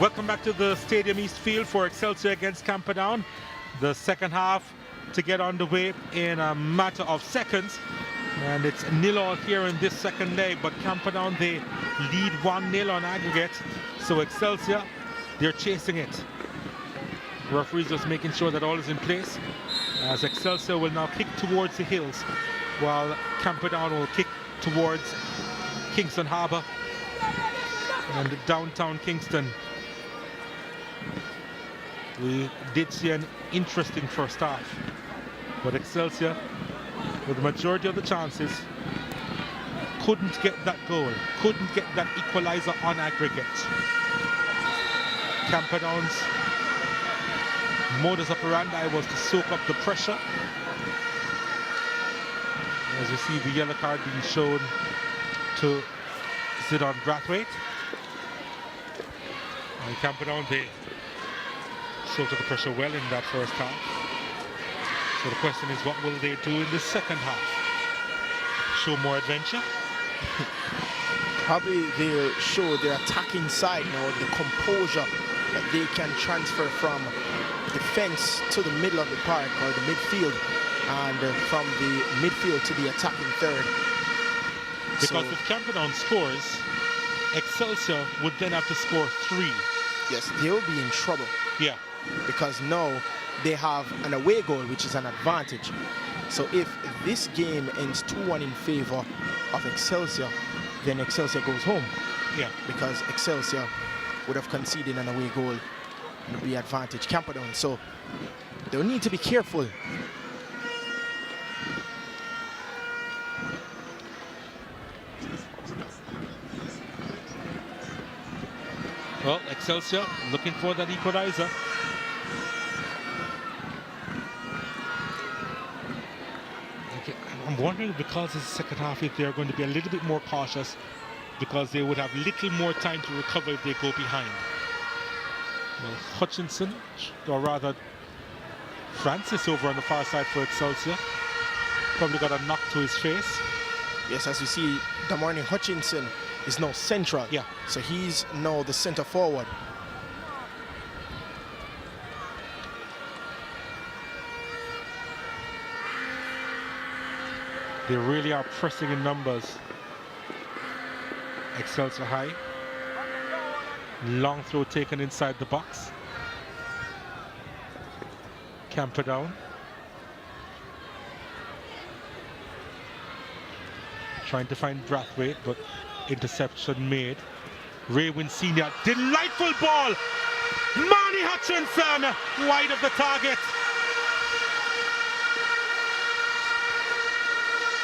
Welcome back to the Stadium East Field for Excelsior against CAMPERDOWN. The second half to get underway in a matter of seconds. And it's 0-0 here in this second leg, but CAMPERDOWN, they lead 1-0 on aggregate. So Excelsior, they're chasing it. Referees just making sure that all is in place, as Excelsior will now kick towards the hills, while CAMPERDOWN will kick towards Kingston Harbour and downtown Kingston. We did see an interesting first half, but Excelsior, with the majority of the chances, couldn't get that goal, couldn't get that equalizer on aggregate. CAMPERDOWN's modus operandi was to soak up the pressure. As you see, the yellow card being shown to Zidane Brathwaite. And CAMPERDOWN, they soaked up the pressure well in that first half. So the question is, what will they do in the second half? Show more adventure? Probably they'll show their attacking side now, the composure that they can transfer from defense to the middle of the park or the midfield, and from the midfield to the attacking third. Because if CAMPERDOWN scores, Excelsior would then have to score 3. Yes, they'll be in trouble. Yeah. Because now they have an away goal, which is an advantage. So if this game ends 2-1 in favor of Excelsior, then Excelsior goes home. Yeah. Because Excelsior would have conceded an away goal and be advantage CAMPERDOWN. So they'll need to be careful. Well, Excelsior looking for that equalizer. Okay, I'm wondering, because it's the second half, if they're going to be a little bit more cautious, because they would have little more time to recover if they go behind. Well, Hutchinson, or rather Francis over on the far side for Excelsior, probably got a knock to his face. Yes, as you see, Damarni Hutchinson is now central. Yeah. So he's now the center forward. They really are pressing in numbers. Excelsior high. Long throw taken inside the box. CAMPERDOWN. Trying to find Brathwaite, but interception made. Raywin Sr. Delightful ball. Marnie Hutchinson wide of the target.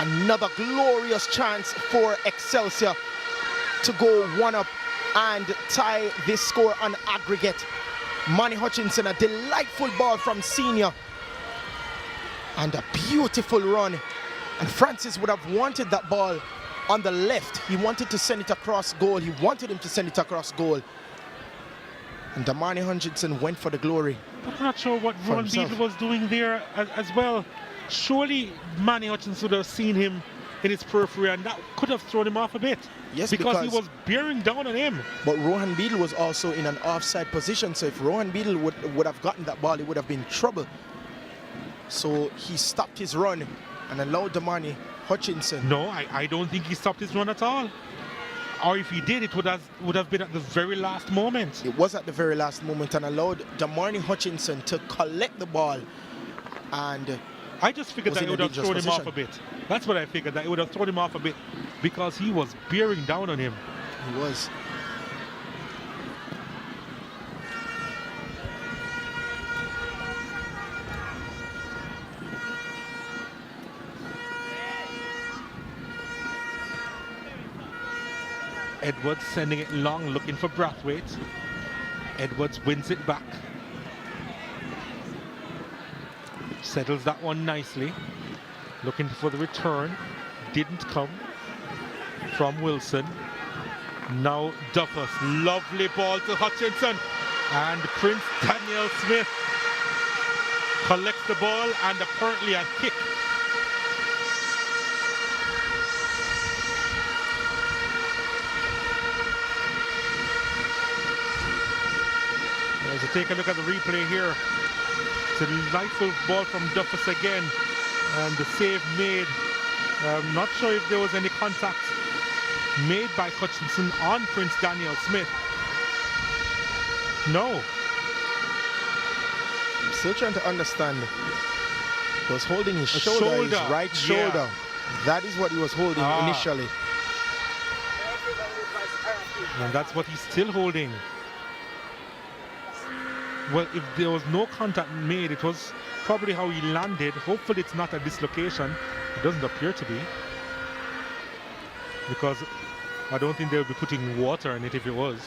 Another glorious chance for Excelsior to go 1-up and tie this score on aggregate. Marnie Hutchinson, a delightful ball from Senior. And a beautiful run. And Francis would have wanted that ball on the left. He wanted to send it across goal. He wanted him to send it across goal. And Damarni Hutchinson went for the glory. But I'm not sure what Ron Beadle was doing there as well. Surely Manny Hutchinson would have seen him in his periphery, and that could have thrown him off a bit. Yes, because he was bearing down on him. But Rohan Beadle was also in an offside position, so if Rohan Beadle would have gotten that ball, he would have been in trouble. So he stopped his run and allowed Damarni Hutchinson. No, I don't think he stopped his run at all. Or if he did, it would have been at the very last moment. It was at the very last moment, and allowed Damarni Hutchinson to collect the ball. And I just figured that it would have thrown him off a bit. That's what I figured, that it would have thrown him off a bit, because he was bearing down on him. He was. Edwards sending it long, looking for Brathwaite. Edwards wins it back. Settles that one nicely. Looking for the return. Didn't come from Wilson. Now Duffus. Lovely ball to Hutchinson. And Prince Daniel Smith collects the ball, and apparently a kick. take a look at the replay here. It's a delightful ball from Duffus again, and the save made. I'm not sure if there was any contact made by Hutchinson on Prince Daniel Smith. No. I'm still trying to understand. He was holding his shoulder, his right shoulder. That is what he was holding initially. And that's what he's still holding. Well, if there was no contact made, it was probably how he landed. Hopefully it's not a dislocation. It doesn't appear to be. Because I don't think they would be putting water in it if it was.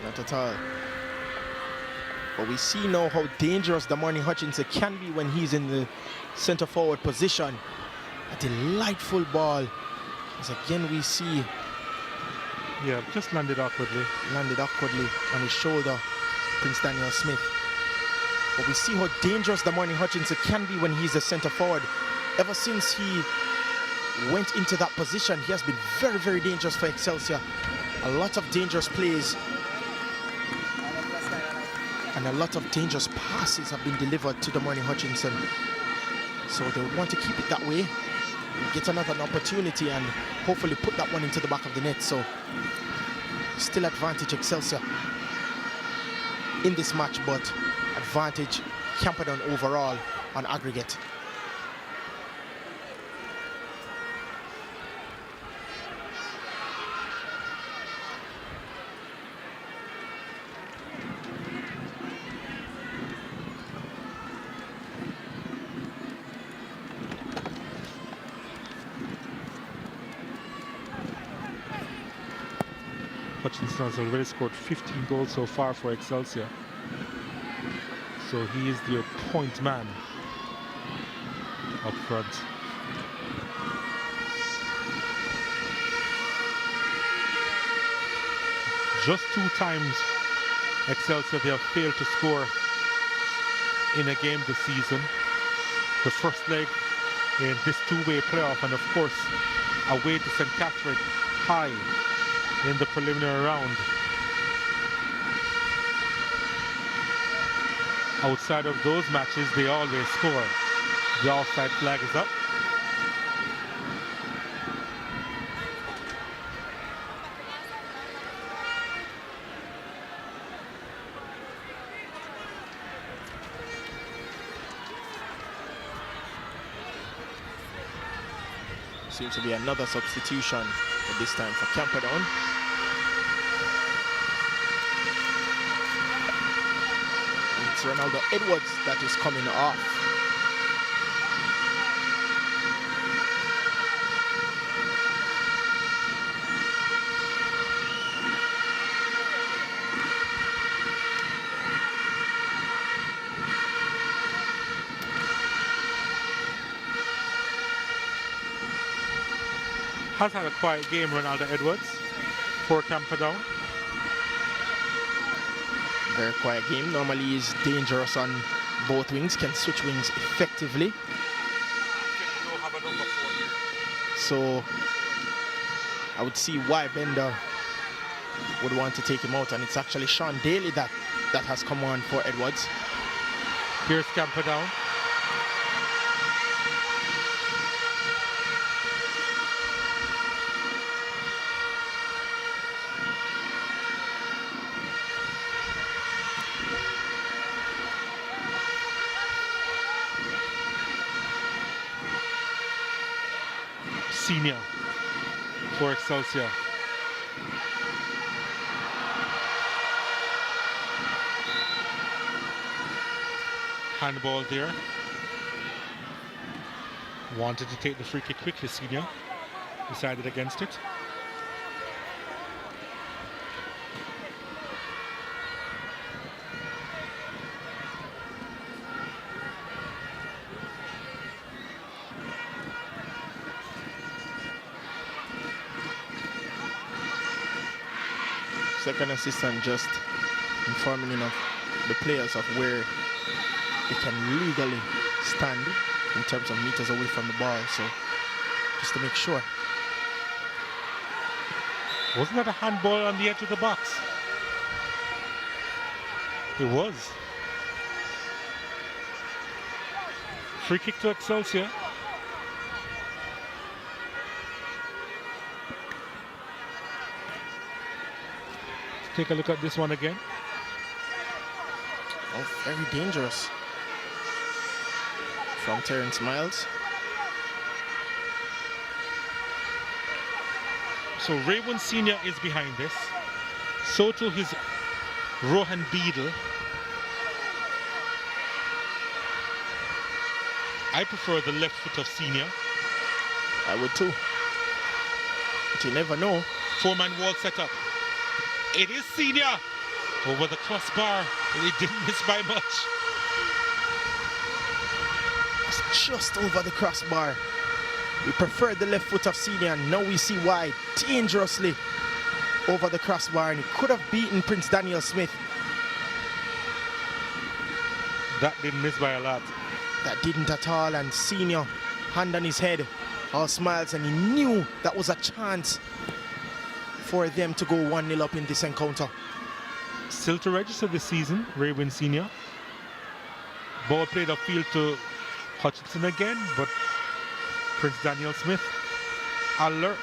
Not at all. But we see now how dangerous Damani Hutchinson can be when he's in the center forward position. A delightful ball. As again we see. Yeah, just landed awkwardly. Landed awkwardly on his shoulder, Prince Daniel Smith. But we see how dangerous Damani Hutchinson can be when he's a center forward. Ever since he went into that position, he has been very, very dangerous for Excelsior. A lot of dangerous plays and a lot of dangerous passes have been delivered to Damani Hutchinson. So they would want to keep it that way, get another opportunity and hopefully put that one into the back of the net. So still advantage Excelsior in this match, but advantage Camperdown overall on aggregate. Hutchinson has already scored 15 goals so far for Excelsior. So he is the point man up front. Just 2 times Excelsior they have failed to score in a game this season. The first leg in this 2-way playoff, and of course away to St. Catherine High in the preliminary round. Outside of those matches, they always score. The offside flag is up. Seems to be another substitution, but this time for Camperdown. It's Ronaldo Edwards that is coming off. Has had a quiet game, Ronaldo Edwards, for Camperdown. Very quiet game. Normally he's dangerous on both wings, can switch wings effectively. So I would see why Bender would want to take him out, and it's actually Sean Daly that has come on for Edwards. Here's Camperdown. Senior for Excelsior. Handball there. Wanted to take the free kick quickly, Senior. Decided against it. Second assistant just informing of the players of where they can legally stand in terms of meters away from the ball, so just to make sure. Wasn't that a handball on the edge of the box? It was. Free kick to Excelsior. Let's take a look at this one again. Oh, very dangerous from Terrence Miles. So Raven Senior is behind this. So too is Rohan Beadle. I prefer the left foot of Senior. I would too. But you never know. Four-man wall set up. It is Senior over the crossbar. He didn't miss by much. It's just over the crossbar. We preferred the left foot of Senior, and now we see why. Dangerously over the crossbar, and he could have beaten Prince Daniel Smith. That didn't miss by a lot. That didn't at all, and Senior, hand on his head, all smiles, and he knew that was a chance for them to go 1-0 up in this encounter. Still to register this season, Raven Senior. Ball played upfield to Hutchinson again, but Prince Daniel Smith alert.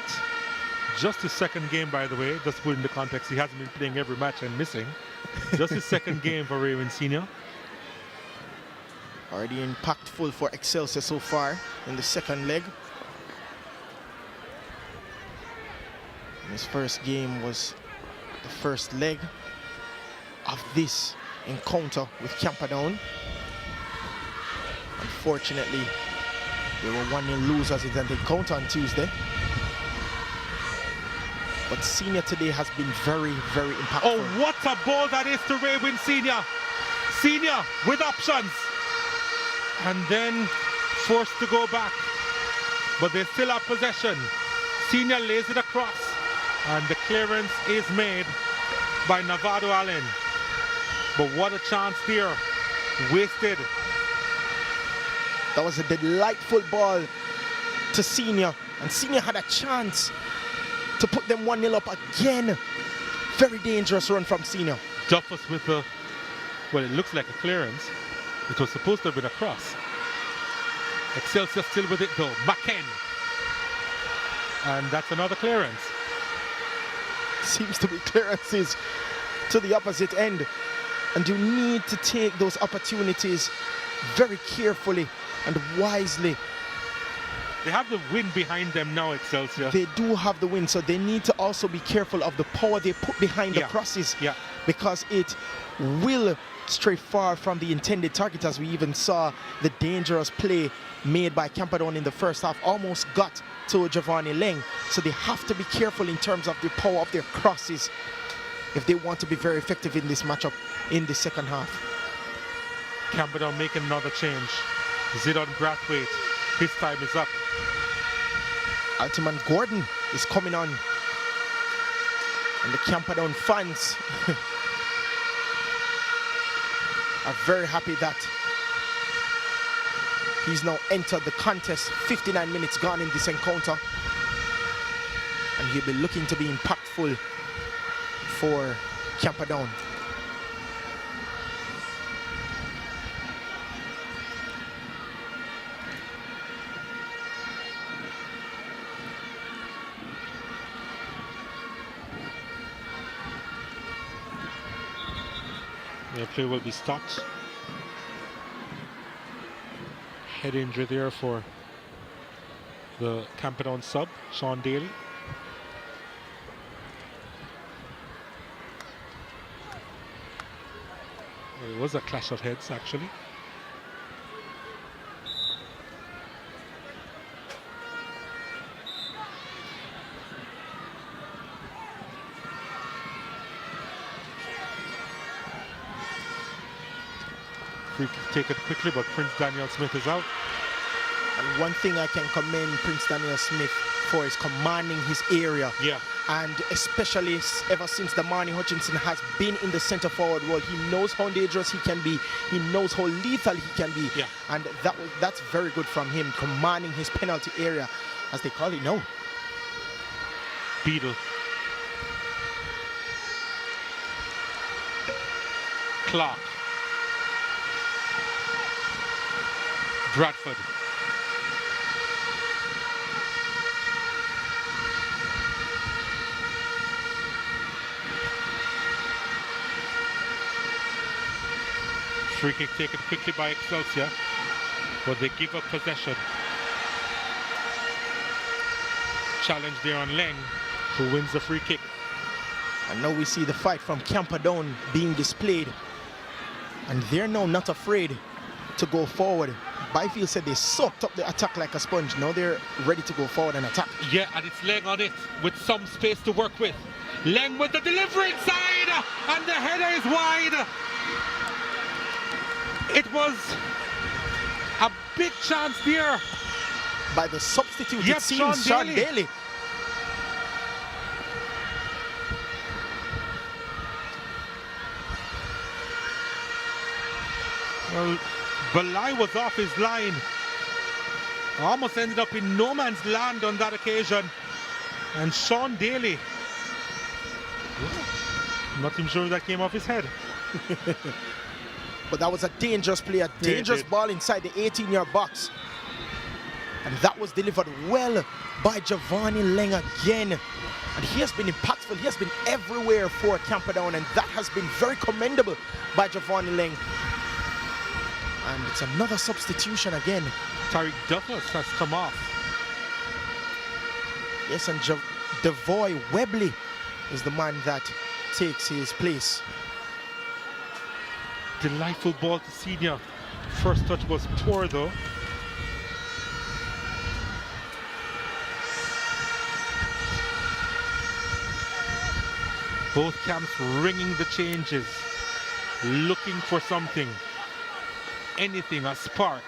Just his second game, by the way, just put in the context, he hasn't been playing every match and missing. Just his second game for Raven Senior. Already impactful for Excelsior so far in the second leg. And his first game was the first leg of this encounter with Camperdown. Unfortunately, they were 1-0 losers in that encounter on Tuesday. But Senior today has been very, very impactful. Oh, what a ball that is to Raven Senior. Senior with options. And then forced to go back. But they still have possession. Senior lays it across. And the clearance is made by Navado Allen. But what a chance there. Wasted. That was a delightful ball to Senior. And Senior had a chance to put them 1-0 up again. Very dangerous run from Senior. Duffus with the, well, it looks like a clearance. It was supposed to have been a cross. Excelsior still with it though. McKen. And that's another clearance. Seems to be clearances to the opposite end. And you need to take those opportunities very carefully and wisely. They have the wind behind them now, Excelsior. They do have the wind, so they need to also be careful of the power they put behind the crosses. Yeah. Because it will stray far from the intended target, as we even saw the dangerous play made by Camperdown in the first half almost got to Giovanni Leng. So they have to be careful in terms of the power of their crosses if they want to be very effective in this matchup in the second half. Camperdown making another change. Zidon Brathwaite, his time is up. Altiman Gordon is coming on. And the Camperdown fans are very happy that he's now entered the contest. 59 minutes gone in this encounter. And he'll be looking to be impactful for Camperdown. The play will be stopped. Head injury there for the Camperdown sub, Sean Daly. Well, it was a clash of heads, actually. Free kick taken quickly, but Prince Daniel Smith is out. And one thing I can commend Prince Daniel Smith for is commanding his area. Yeah. And especially ever since Damani Hutchinson has been in the center forward role, he knows how dangerous he can be. He knows how lethal he can be. Yeah. And that's very good from him, commanding his penalty area, as they call it now. Beadle. Clark. Bradford. Free kick taken quickly by Excelsior, but they give up possession. Challenge there on Leng, who wins the free kick. And now we see the fight from Camperdown being displayed. And they're now not afraid to go forward. Byfield said they soaked up the attack like a sponge. Now they're ready to go forward and attack. Yeah, and it's Leng on it with some space to work with. Leng with the delivery inside, and the header is wide. It was a big chance there by the substitute, yep, it seems, Sean Daly. Well, Balai was off his line. Almost ended up in no man's land on that occasion. And Sean Daly, not even sure if that came off his head. But that was a dangerous play, a dangerous ball inside the 18-yard box. And that was delivered well by Giovanni Leng again. And he has been impactful. He has been everywhere for Camperdown, and that has been very commendable by Giovanni Leng. And it's another substitution again. Tariq Duffus has come off. Yes, and Devoy Webley is the man that takes his place. Delightful ball to Senior. First touch was poor though. Both camps ringing the changes, looking for something, anything, a spark,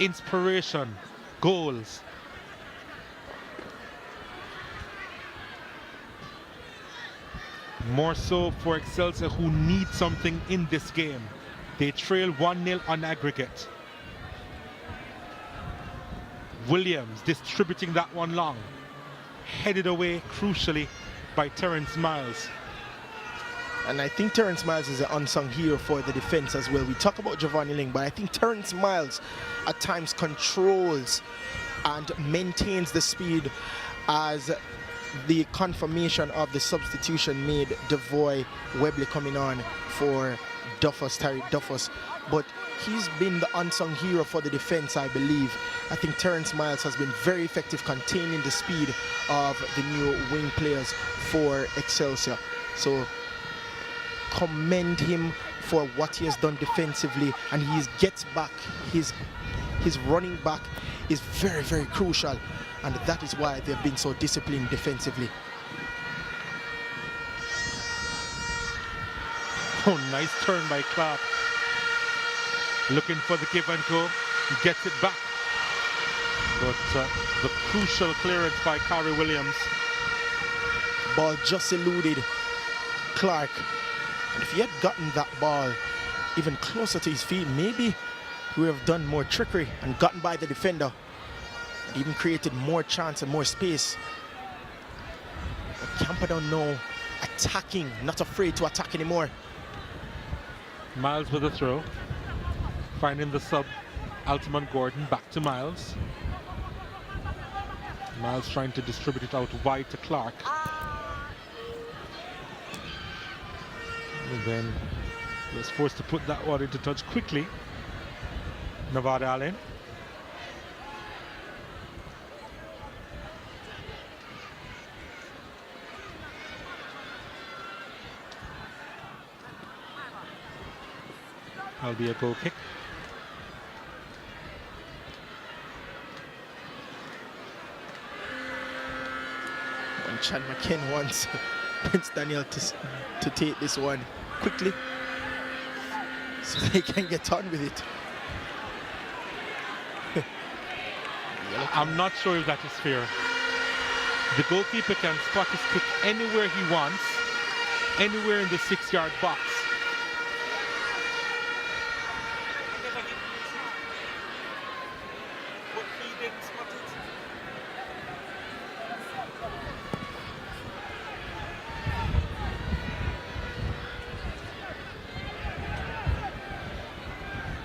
inspiration, goals. More so for Excelsior, who need something in this game. They trail 1-0 on aggregate. Williams distributing that one long. Headed away crucially by Terrence Miles. And I think Terrence Miles is an unsung hero for the defense as well. We talk about Giovanni Leng, but I think Terrence Miles at times controls and maintains the speed as the confirmation of the substitution made Devoy Webley coming on for Duffus, Tariq Duffus. But he's been the unsung hero for the defense, I believe. I think Terrence Miles has been very effective containing the speed of the new wing players for Excelsior. So commend him for what he has done defensively, and he gets back. His running back is very, very crucial, and that is why they've been so disciplined defensively. Oh, nice turn by Clark. Looking for the give and go. He gets it back. But the crucial clearance by Kari Williams. Ball just eluded Clark. And if he had gotten that ball even closer to his feet, maybe he would have done more trickery and gotten by the defender. And even created more chance and more space. But Camperdown now attacking, not afraid to attack anymore. Miles with a throw. Finding the sub, Altamont Gordon, back to Miles. Miles trying to distribute it out wide to Clark. And then he was forced to put that one into touch quickly. Nevada Allen. That'll be a goal kick. And Chad McKen wants Prince Daniel to take this one quickly so they can get on with it. I'm not sure if that is fair. The goalkeeper can spot his kick anywhere he wants, anywhere in the 6-yard box.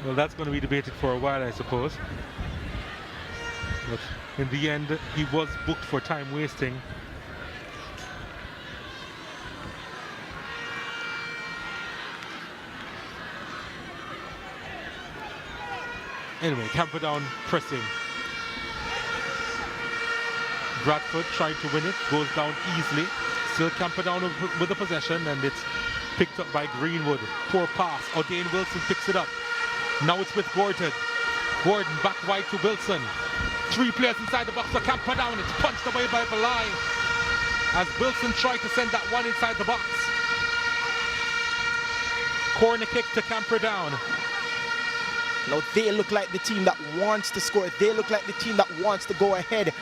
Well, that's going to be debated for a while, I suppose. But in the end, he was booked for time wasting. Anyway, Camperdown pressing. Bradford trying to win it, goes down easily. Still Camperdown with the possession, and it's picked up by Greenwood. Poor pass. O'Dane Wilson picks it up. Now it's with Gordon. Gordon back wide to Wilson. 3 players inside the box for Camperdown. It's punched away by Belay as Wilson tried to send that one inside the box. Corner kick to Camperdown. Now they look like the team that wants to score. They look like the team that wants to go ahead.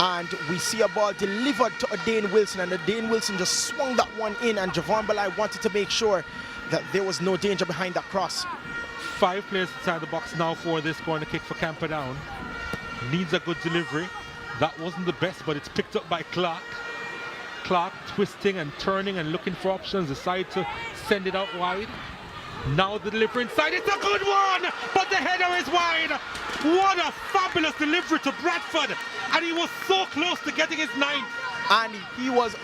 And we see a ball delivered to O'Dane Wilson, and O'Dane Wilson just swung that one in, and Javon Belay wanted to make sure that there was no danger behind that cross. 5 players inside the box now for this corner kick for Camperdown. Needs a good delivery. That wasn't the best, but it's picked up by Clark. Clark twisting and turning and looking for options, decided to send it out wide. Now the delivery inside, it's a good one, but the header is wide. What a fabulous delivery to Bradford, and he was so close to getting his 9th. And he was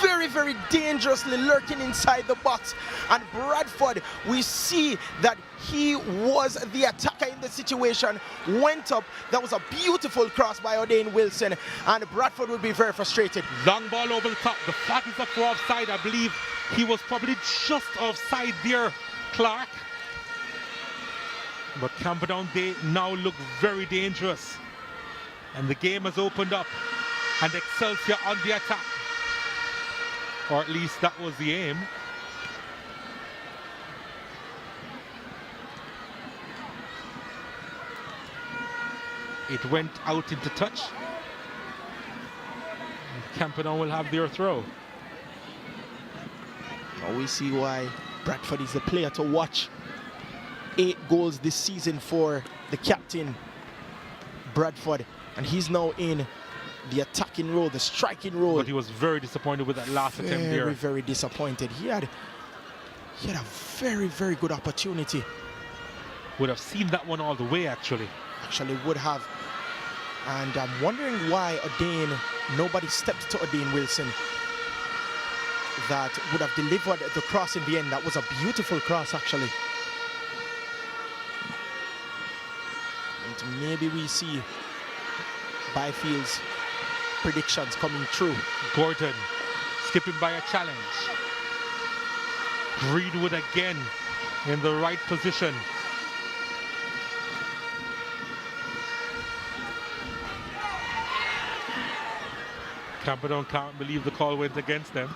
very, very dangerously lurking inside the box. And Bradford, we see that he was the attacker in the situation, went up. That was a beautiful cross by O'Dane Wilson, and Bradford would be very frustrated. Long ball over the top. The flag is up for offside. I believe he was probably just offside there, Clark. But Camperdown, they now look very dangerous. And the game has opened up. And Excelsior on the attack. Or at least that was the aim. It went out into touch. And Camperdown will have their throw. Now we see why Bradford is the player to watch. 8 goals this season for the captain, Bradford. And he's now in the attacking role, the striking role. But he was very disappointed with that last attempt there. Very, very disappointed. He had a very, very good opportunity. Would have seen that one all the way, actually. Actually would have. And I'm wondering why nobody stepped to O'Dane Wilson that would have delivered the cross in the end. That was a beautiful cross, actually. And maybe we see Byfield's predictions coming true. Gordon skipping by a challenge. Greenwood again in the right position. Camperdown can't believe the call went against them.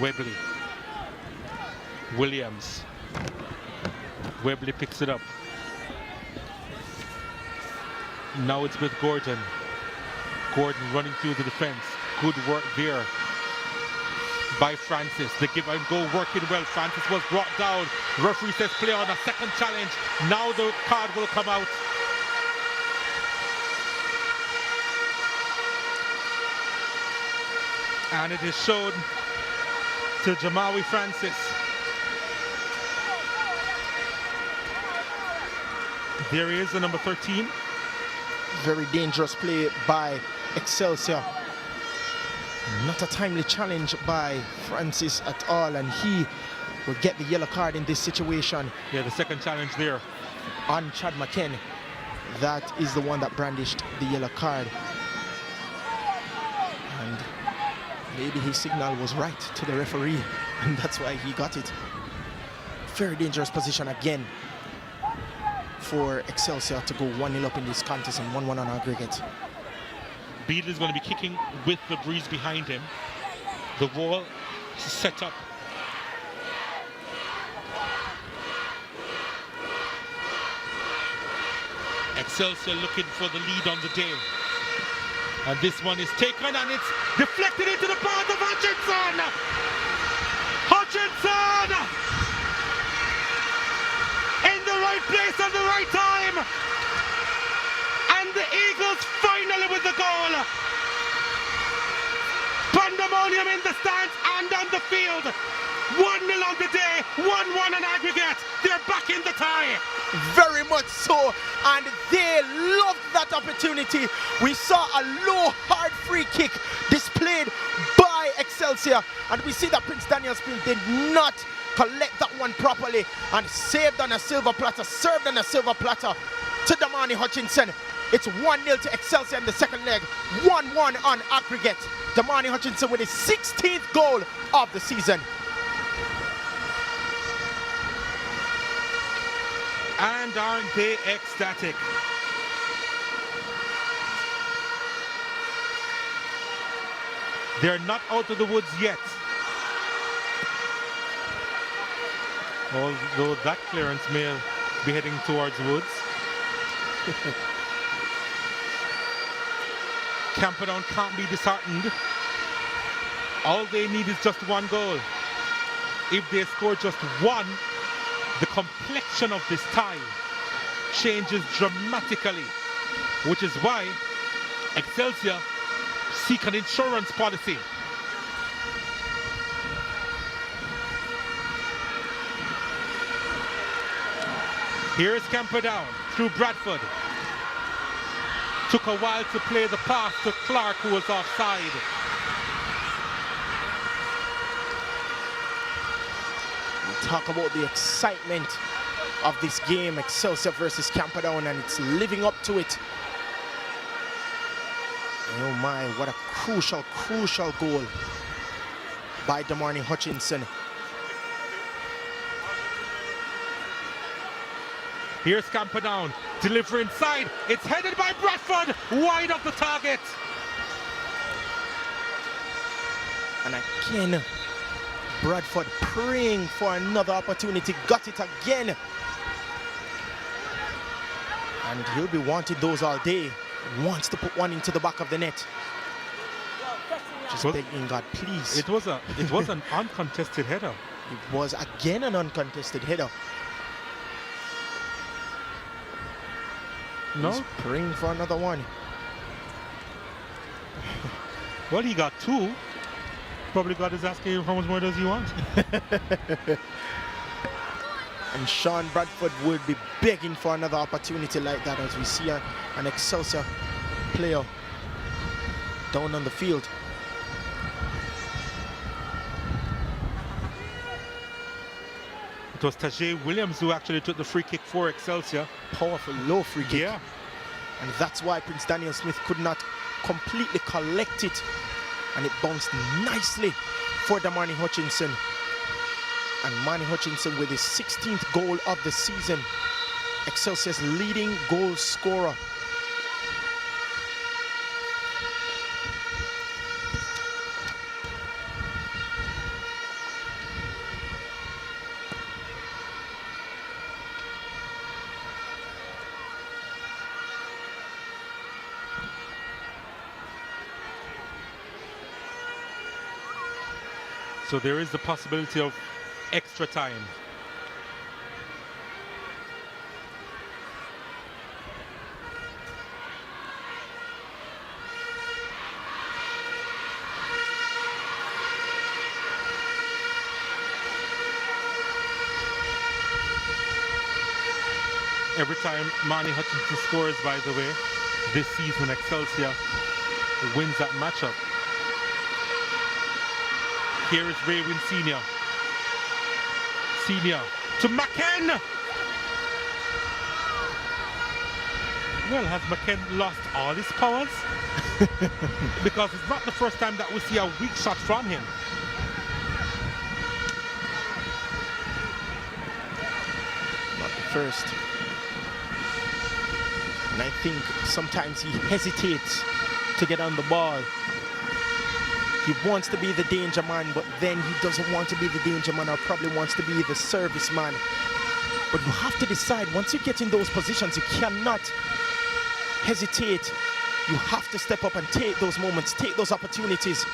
Webley. Williams. Webley picks it up. Now it's with Gordon. Gordon running through the defense. Good work there by Francis. The give and go working well. Francis was brought down. Referee says play on a second challenge. Now the card will come out. And it is shown to Jamawi Francis. There he is, the number 13. Very dangerous play by Excelsior. Not a timely challenge by Francis at all, and he will get the yellow card in this situation. Yeah, the second challenge there. On Chad McKen. That is the one that brandished the yellow card. And maybe his signal was right to the referee, and that's why he got it. Very dangerous position again for Excelsior to go 1-0 up in this contest and 1-1 on aggregate. Beadle is going to be kicking with the breeze behind him. The wall is set up. Excelsior looking for the lead on the day. And this one is taken and it's deflected into the path of Hutchinson! Hutchinson! In the right place at the right time. And the Eagles finally with the goal. Pandemonium in the stands and on the field. 1-0 on the day, 1-1 on aggregate. They're back in the tie. Very much so, and they loved that opportunity. We saw a low, hard free kick displayed by Excelsior, and we see that Prince Daniel Smith did not collect that one properly and saved on a silver platter, served on a silver platter to Damani Hutchinson. It's 1-0 to Excelsior in the second leg, 1-1 on aggregate. Damani Hutchinson with his 16th goal of the season. And aren't they ecstatic? They're not out of the woods yet. Although that clearance may be heading towards woods. Camperdown can't be disheartened. All they need is just one goal. If they score just one, the complexion of this tie changes dramatically, which is why Excelsior seek an insurance policy. Here's Camperdown through Bradford. Took a while to play the pass to Clark, who was offside. Talk about the excitement of this game, Excelsior versus Camperdown, and it's living up to it. Oh my, what a crucial goal by Damani Hutchinson. Here's Camperdown, deliver inside. It's headed by Bradford, wide of the target. And again, Bradford praying for another opportunity, got it again. And he'll be wanting those all day. Wants to put one into the back of the net. Just begging God, please. It was an uncontested header. It was again an uncontested header. No? He's praying for another one. Well, he got two. Probably God is asking him how much more does he want. And Sean Bradford would be begging for another opportunity like that, as we see an Excelsior player down on the field. It was Tajay Williams who actually took the free kick for Excelsior. Powerful low free kick. Yeah. And that's why Prince Daniel Smith could not completely collect it. And it bounced nicely for Damani Hutchinson. And Manny Hutchinson with his 16th goal of the season. Excelsior's leading goal scorer. So there is the possibility of extra time. Every time Manny Hutchinson scores, by the way, this season Excelsior wins that matchup. Here is Raywin Senior. Senior to McKen. Well, has McKen lost all his powers? Because it's not the first time that we see a weak shot from him. Not the first. And I think sometimes he hesitates to get on the ball. He wants to be the danger man, but then he doesn't want to be the danger man, or probably wants to be the service man. But you have to decide, once you get in those positions, you cannot hesitate. You have to step up and take those moments, take those opportunities.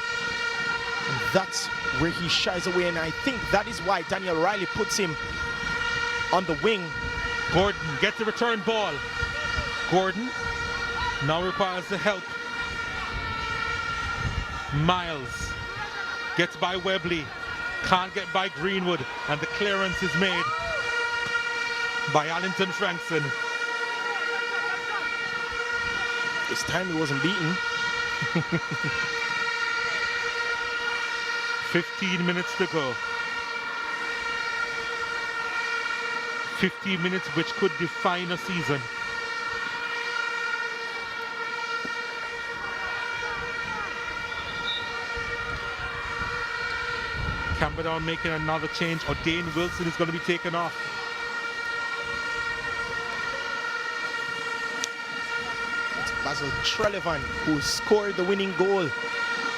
And that's where he shies away, and I think that is why Daniel Riley puts him on the wing Gordon gets the return ball. Gordon now requires the help. Miles gets by Webley, can't get by Greenwood, and the clearance is made by Allington Frankson. This time he wasn't beaten. 15 minutes to go. 15 minutes which could define a season. Camperdown making another change, or Dane Wilson is going to be taken off. It's Basil Trelevan who scored the winning goal.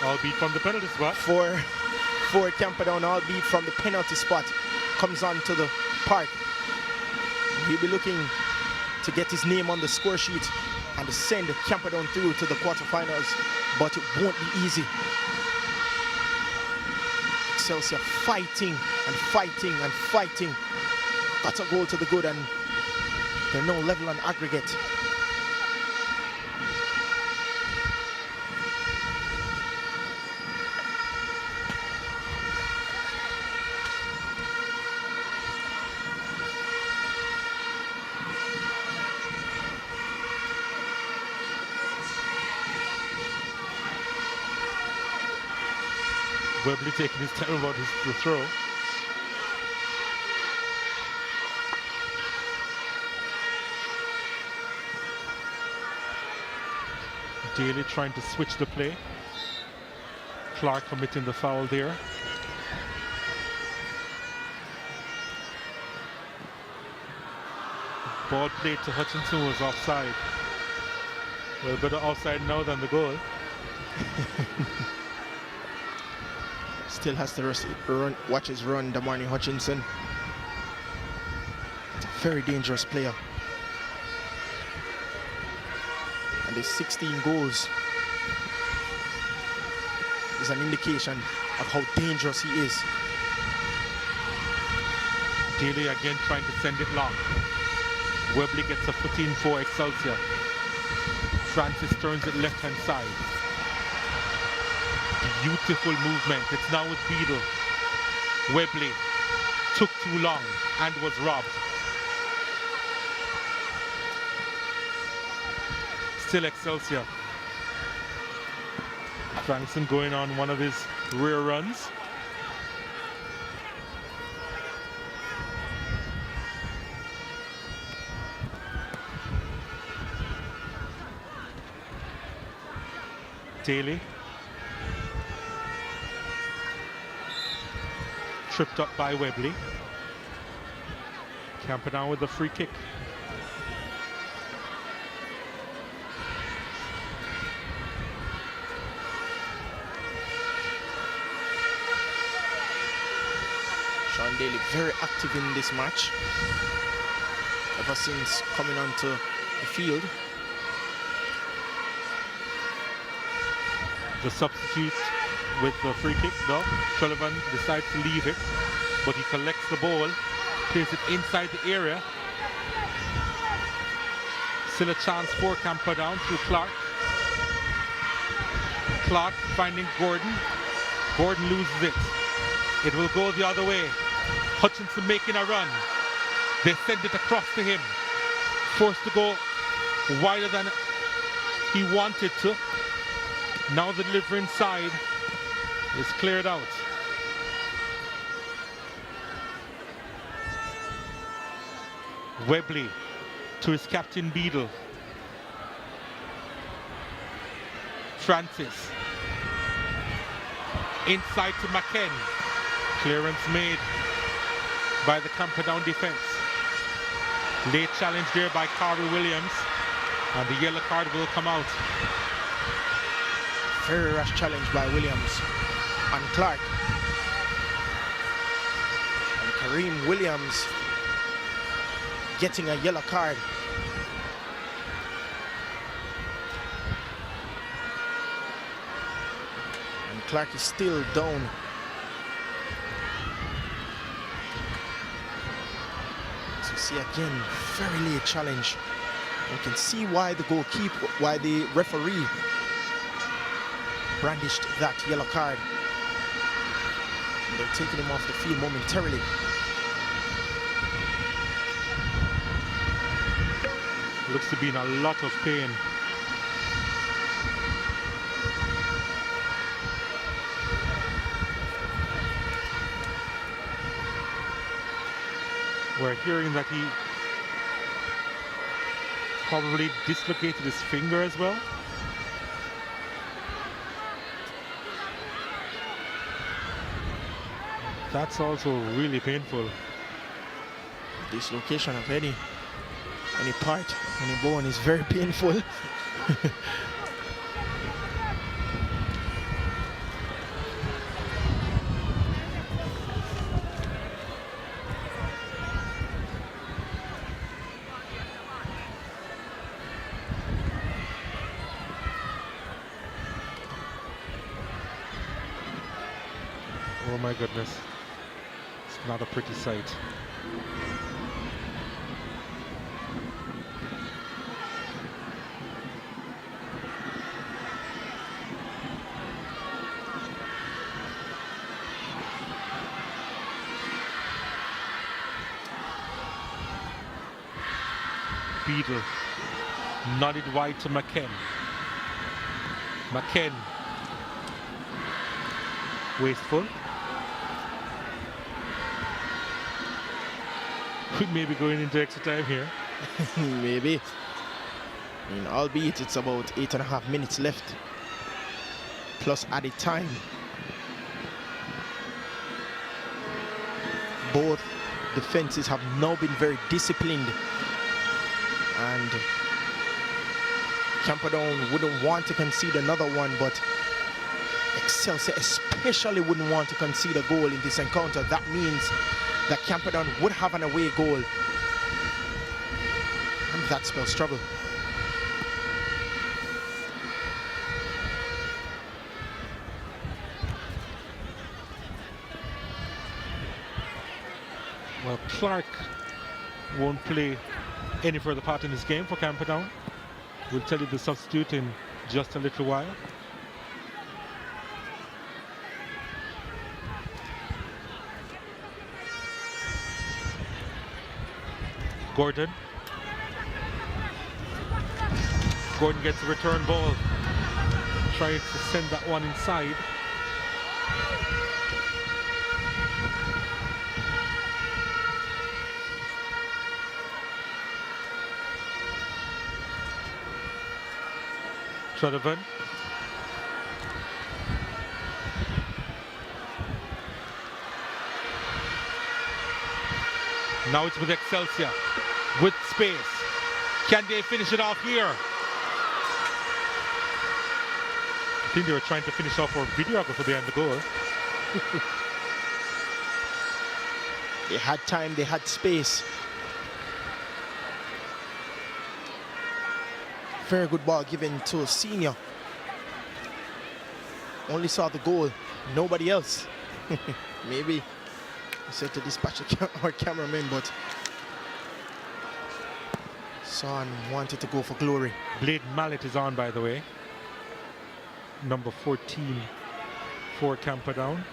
Albeit from the penalty spot. For Camperdown, albeit from the penalty spot. Comes on to the park. He'll be looking to get his name on the score sheet and to send Camperdown through to the quarterfinals, but it won't be easy. Excelsior fighting and fighting and fighting. Got a goal to the good, and they're now level on aggregate. Webley taking his time about the throw. Daly trying to switch the play. Clark committing the foul there. Ball played to Hutchinson was offside. Well, better offside now than the goal. Still has to run, watch his run, Damani Hutchinson. Very dangerous player. And his 16 goals is an indication of how dangerous he is. Daly again trying to send it long. Webley gets a foot in for Excelsior. Francis turns it left-hand side. Beautiful movement. It's now with Beadle. Webley took too long and was robbed. Still Excelsior. Frankson going on one of his rear runs. Daly. Tripped up by Webley. Camperdown with the free kick. Sean Daly very active in this match ever since coming onto the field. The substitute with the free kick, though. Sullivan decides to leave it, but he collects the ball, plays it inside the area. Still a chance for Camperdown through Clark. Clark finding Gordon. Gordon loses it. It will go the other way. Hutchinson making a run. They send it across to him. Forced to go wider than he wanted to. Now the delivery inside is cleared out. Webley to his captain Beadle. Francis. Inside to McKen. Clearance made by the Camperdown defense. Late challenge there by Corey Williams, and the yellow card will come out. Very rash challenge by Williams and Clark. And Kareem Williams getting a yellow card. And Clark is still down. see again, very late challenge. You can see why the referee brandished that yellow card. They're taking him off the field momentarily. Looks to be in a lot of pain. We're hearing that he probably dislocated his finger as well. That's also really painful. Dislocation of any part, any bone is very painful. Oh my goodness. It's not a pretty sight. Beadle nodded wide to McKen. McKen wasteful. Could maybe going into extra time here. Maybe. I mean, albeit it's about 8.5 minutes left, plus added time. Both defenses have now been very disciplined, and Camperdown wouldn't want to concede another one, but Excelsior especially wouldn't want to concede a goal in this encounter. That means that Camperdown would have an away goal, and that spells trouble. Well, Clark won't play any further part in this game for Camperdown. We'll tell you the substitute in just a little while. Gordon gets a return ball, trying to send that one inside. Truddervan. Now it's with Excelsior, with space. Can they finish it off here? I think they were trying to finish off for videographer behind the goal. They had time, they had space. Very good ball given to a senior. Only saw the goal, nobody else. Maybe he said to dispatch our cameraman, but Son wanted to go for glory. Blade Mallet is on, by the way. Number 14 for Camperdown.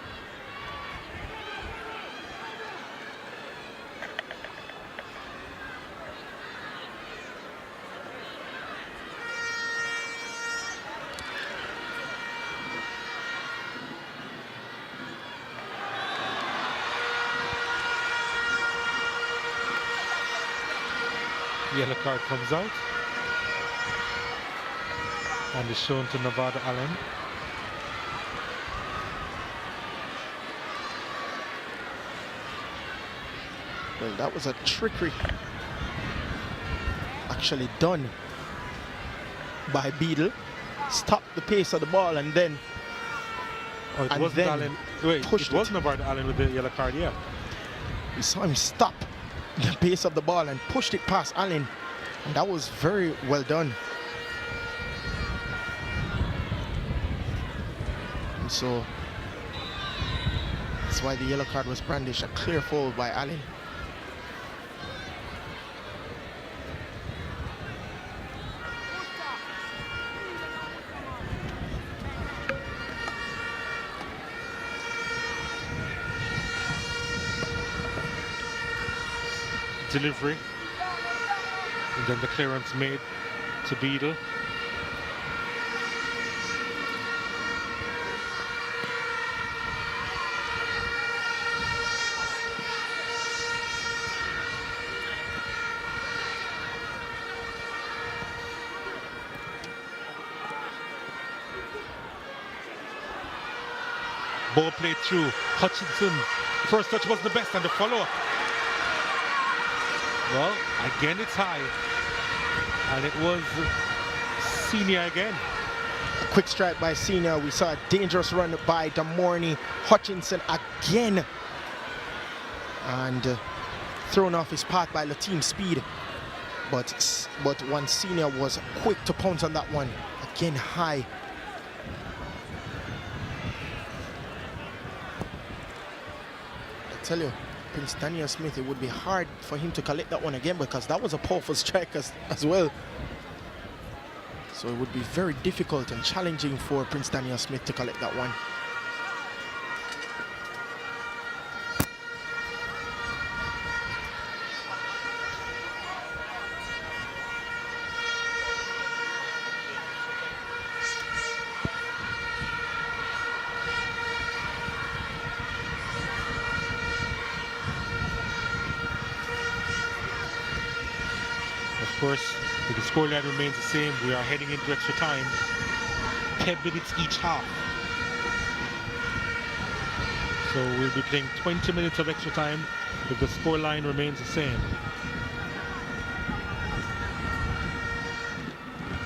Yellow card comes out and is shown to Nevada Allen. Well, that was a trickery actually done by Beadle. Stopped the pace of the ball and then it wasn't Allen. Wait, it was Nevada Allen with the yellow card, yeah. We saw him stop the pace of the ball and pushed it past Allen, and that was very well done. And so that's why the yellow card was brandished, a clear foul by Allen. delivery. And then the clearance made to Beadle. Ball played through. Hutchinson. First touch wasn't the best, and the follow-up. Well, again it's high. And it was Senior again. A quick strike by Senior. We saw a dangerous run by Damorny. Hutchinson again. And thrown off his path by Lateem Speed. But one Senior was quick to pounce on that one. Again high. Tell you, Prince Daniel Smith, it would be hard for him to collect that one again because that was a powerful strike as well. So it would be very difficult and challenging for Prince Daniel Smith to collect that one. Of course, if the scoreline remains the same, we are heading into extra time. 10 minutes each half. So we'll be playing 20 minutes of extra time if the scoreline remains the same.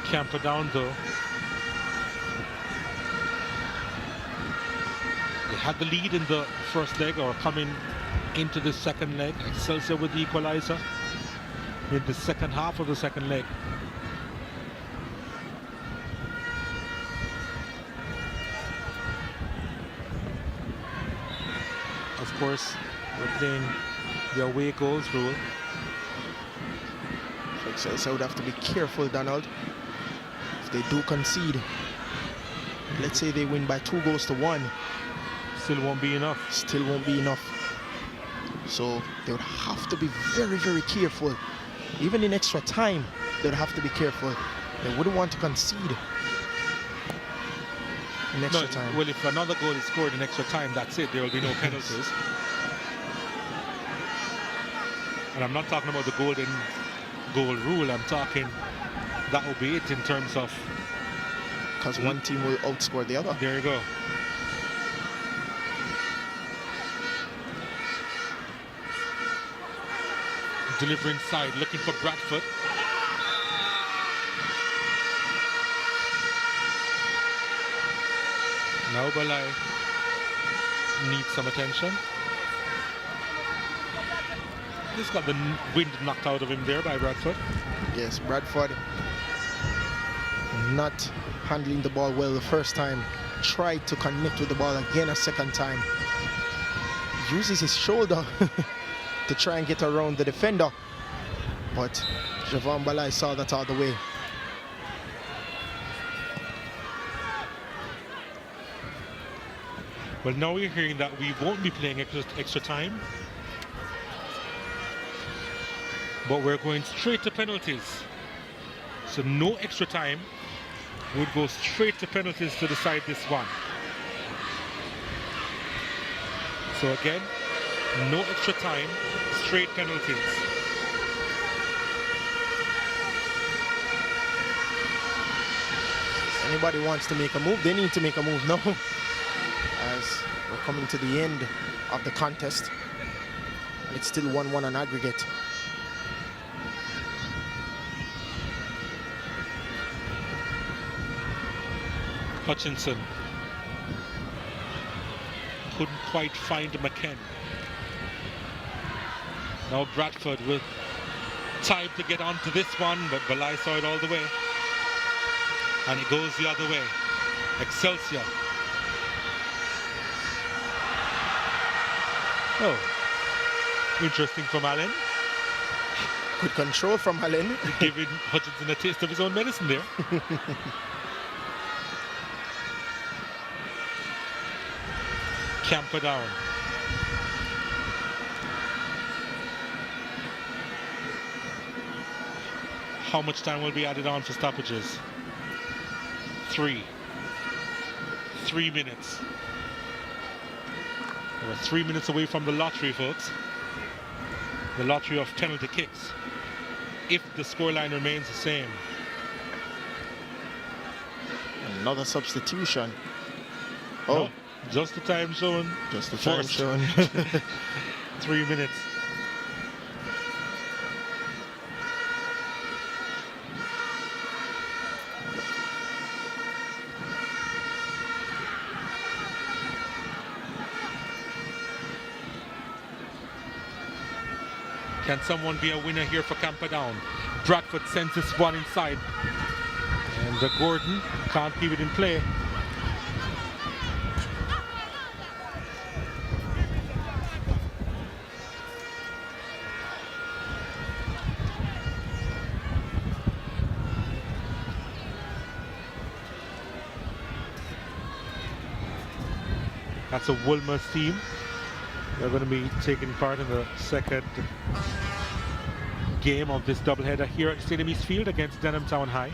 Camperdown though. They had the lead in the first leg, or coming into the second leg. Excelsior with the equalizer in the second half of the second leg. Of course, we're playing the away goals rule. So Excelsior would have to be careful, Donald. If they do concede, let's say they win by 2-1. Still won't be enough. Still won't be enough. So they would have to be very, very careful. Even in extra time, they would have to be careful. They wouldn't want to concede in extra time. Well, if another goal is scored in extra time, that's it. There will be no penalties. And I'm not talking about the golden goal rule. I'm talking that will be it in terms of... Because one team will outscore the other. There you go. Delivering side, looking for Bradford. Now Balai needs some attention. He's got the wind knocked out of him there by Bradford. Yes, Bradford not handling the ball well the first time. Tried to connect with the ball again a second time. Uses his shoulder to try and get around the defender, but Javon Balai saw that all the way. Well, now we're hearing that we won't be playing extra time, but we're going straight to penalties. So no extra time, would go straight to penalties to decide this one. So again, no extra time, straight penalties. Anybody wants to make a move, they need to make a move now. As we're coming to the end of the contest. It's still 1-1 on aggregate. Hutchinson couldn't quite find McKen. Now Bradford with time to get onto this one, but Balai saw it all the way. And it goes the other way. Excelsior. Oh, interesting from Allen. Good control from Allen. Giving Hutchinson a taste of his own medicine there. Camperdown. How much time will be added on for stoppages? 3 minutes. We're 3 minutes away from the lottery, folks. The lottery of penalty kicks, if the scoreline remains the same. Another substitution. No, just the time shown. Just the time shown. 3 minutes. Can someone be a winner here for CAMPERDOWN? Bradford sends this one inside. And Gordon can't keep it in play. That's a Wolmer's team. They're going to be taking part in the second game of this doubleheader here at Stadium East Field against Denham Town High.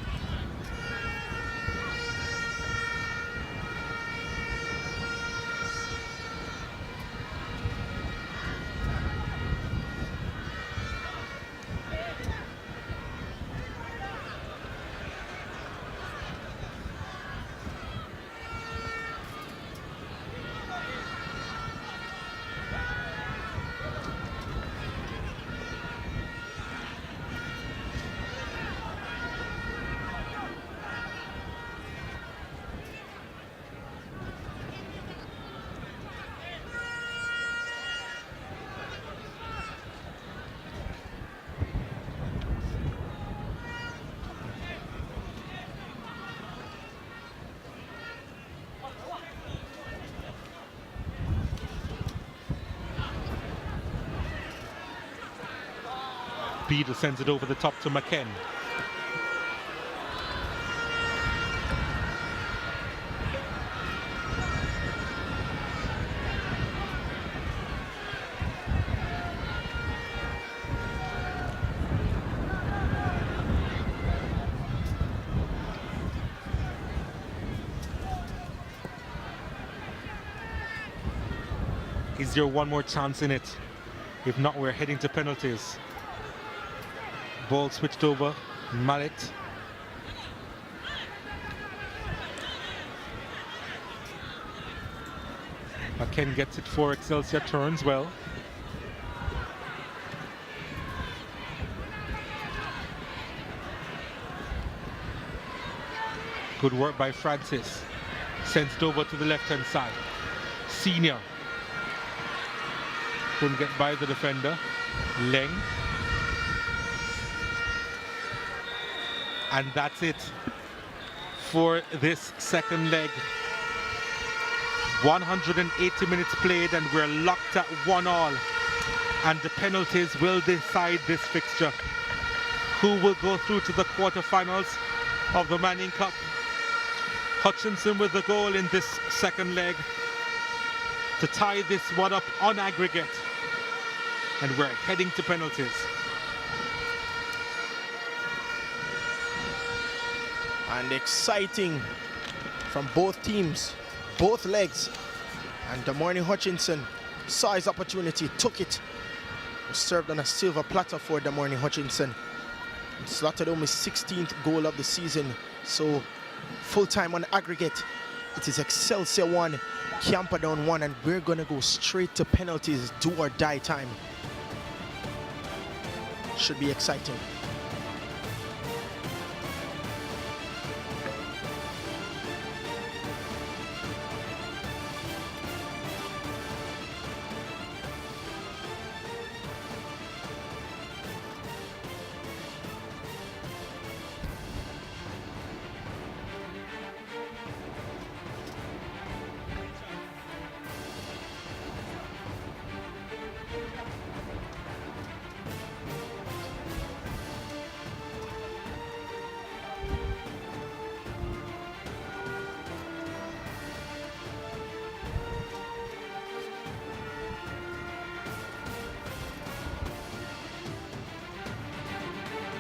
Beadle sends it over the top to McKen. Is there one more chance in it? If not, we're heading to penalties. Ball switched over, Mallet. McKen gets it for Excelsior, turns well. Good work by Francis. Sends it over to the left-hand side. Senior. Couldn't get by the defender. Leng. And that's it for this second leg. 180 minutes played and we're locked at 1-1. And the penalties will decide this fixture. Who will go through to the quarterfinals of the Manning Cup? Hutchinson with the goal in this second leg to tie this one up on aggregate. And we're heading to penalties. And exciting from both teams, both legs. And Damorny Hutchinson saw his opportunity, took it. Served on a silver platter for Damorny Hutchinson. And slotted home his 16th goal of the season. So full time on aggregate. It is Excelsior 1, CAMPERDOWN 1, and we're gonna go straight to penalties, do or die time. Should be exciting.